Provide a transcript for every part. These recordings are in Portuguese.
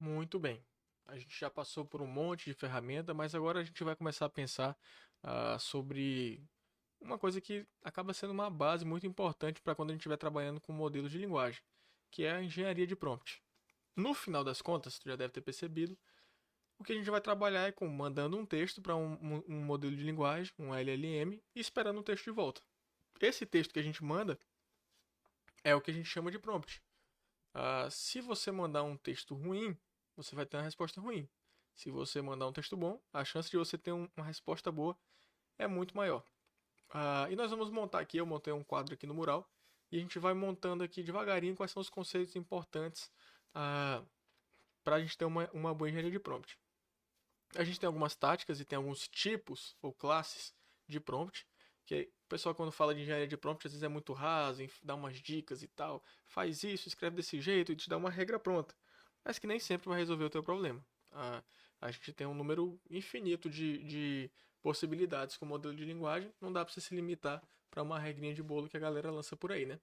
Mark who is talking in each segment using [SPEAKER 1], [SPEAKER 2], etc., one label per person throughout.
[SPEAKER 1] Muito bem. A gente já passou por um monte de ferramenta, mas agora a gente vai começar a pensar sobre uma coisa que acaba sendo uma base muito importante para quando a gente estiver trabalhando com modelos de linguagem, que é a engenharia de prompt. No final das contas, tu já deve ter percebido, o que a gente vai trabalhar é com mandando um texto para um modelo de linguagem, um LLM, e esperando um texto de volta. Esse texto que a gente manda é o que a gente chama de prompt. Se você mandar um texto ruim, você vai ter uma resposta ruim. Se você mandar um texto bom, a chance de você ter uma resposta boa é muito maior. E nós vamos montar aqui, eu montei um quadro aqui no mural, e a gente vai montando aqui devagarinho quais são os conceitos importantes para a gente ter uma boa engenharia de prompt. A gente tem algumas táticas e tem alguns tipos ou classes de prompt, que o pessoal quando fala de engenharia de prompt às vezes é muito raso, dá umas dicas e tal, faz isso, escreve desse jeito e te dá uma regra pronta, mas que nem sempre vai resolver o teu problema. A gente tem um número infinito de possibilidades com o modelo de linguagem, não dá para você se limitar para uma regrinha de bolo que a galera lança por aí, né?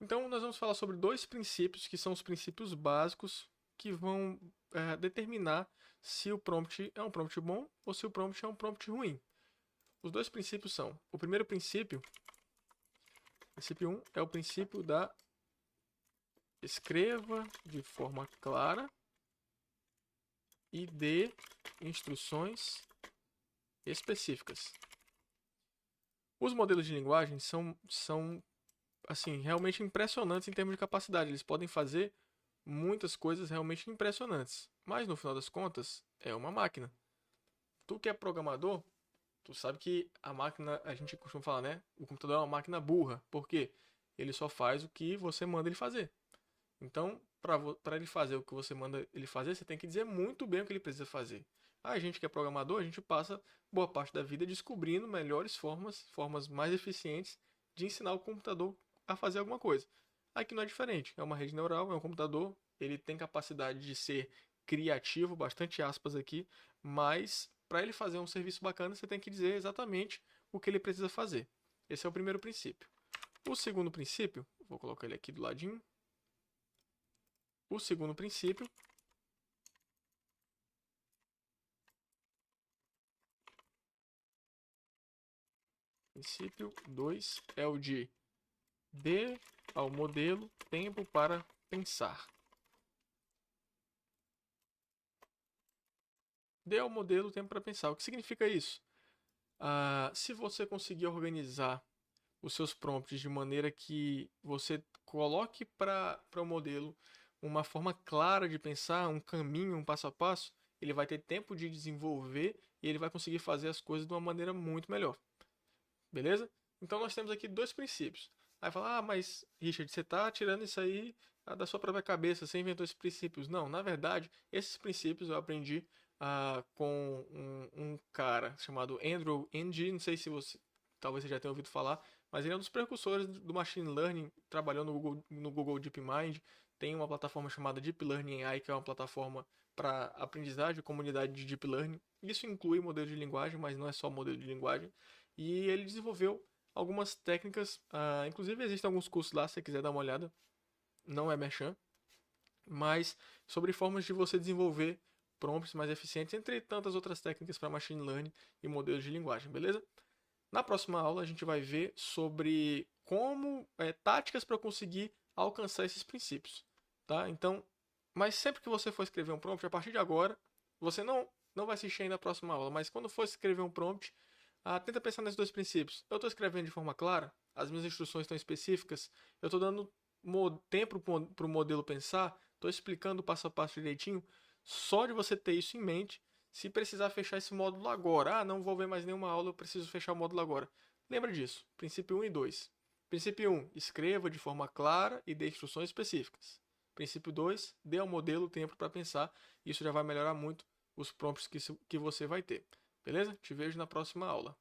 [SPEAKER 1] Então, nós vamos falar sobre dois princípios que são os princípios básicos que vão determinar se o prompt é um prompt bom ou se o prompt é um prompt ruim. Os dois princípios são: o primeiro princípio 1, é o princípio da escreva de forma clara e dê instruções específicas. Os modelos de linguagem são assim, realmente impressionantes em termos de capacidade. Eles podem fazer muitas coisas realmente impressionantes. Mas no final das contas, é uma máquina. Tu que é programador, tu sabe que a máquina, a gente costuma falar, né? O computador é uma máquina burra. Por quê? Ele só faz o que você manda ele fazer. Então, para ele fazer o que você manda ele fazer, você tem que dizer muito bem o que ele precisa fazer. A gente que é programador, a gente passa boa parte da vida descobrindo melhores formas mais eficientes de ensinar o computador a fazer alguma coisa. Aqui não é diferente, é uma rede neural, é um computador, ele tem capacidade de ser criativo, bastante aspas aqui, mas para ele fazer um serviço bacana, você tem que dizer exatamente o que ele precisa fazer. Esse é o primeiro princípio. O segundo princípio, vou colocar ele aqui do ladinho. O segundo princípio 2, é o de dê ao modelo tempo para pensar. Dê ao modelo tempo para pensar. O que significa isso? Se você conseguir organizar os seus prompts de maneira que você coloque para o modelo uma forma clara de pensar, um caminho, um passo a passo, ele vai ter tempo de desenvolver e ele vai conseguir fazer as coisas de uma maneira muito melhor. Beleza? Então nós temos aqui dois princípios. Aí fala, mas Richard, você está tirando isso aí da sua própria cabeça, você inventou esses princípios. Não, na verdade, esses princípios eu aprendi com um cara chamado Andrew Ng, não sei se você, talvez você já tenha ouvido falar, mas ele é um dos precursores do Machine Learning, trabalhou no Google DeepMind, tem uma plataforma chamada Deep Learning AI, que é uma plataforma para aprendizagem, comunidade de Deep Learning. Isso inclui modelo de linguagem, mas não é só modelo de linguagem. E ele desenvolveu algumas técnicas, inclusive existem alguns cursos lá, se você quiser dar uma olhada, não é merchan, mas sobre formas de você desenvolver prompts mais eficientes, entre tantas outras técnicas para machine learning e modelos de linguagem, beleza? Na próxima aula a gente vai ver sobre como táticas para conseguir alcançar esses princípios, tá? Então, mas sempre que você for escrever um prompt, a partir de agora, você não vai assistir ainda a próxima aula, mas quando for escrever um prompt, tenta pensar nesses dois princípios. Eu estou escrevendo de forma clara, as minhas instruções estão específicas, eu estou dando tempo para o modelo pensar, estou explicando passo a passo direitinho. Só de você ter isso em mente, se precisar fechar esse módulo agora, não vou ver mais nenhuma aula, eu preciso fechar o módulo agora. Lembra disso, princípio 1 e 2. Princípio 1, escreva de forma clara e dê instruções específicas. Princípio 2, dê ao modelo tempo para pensar. Isso já vai melhorar muito os prompts que você vai ter. Beleza? Te vejo na próxima aula.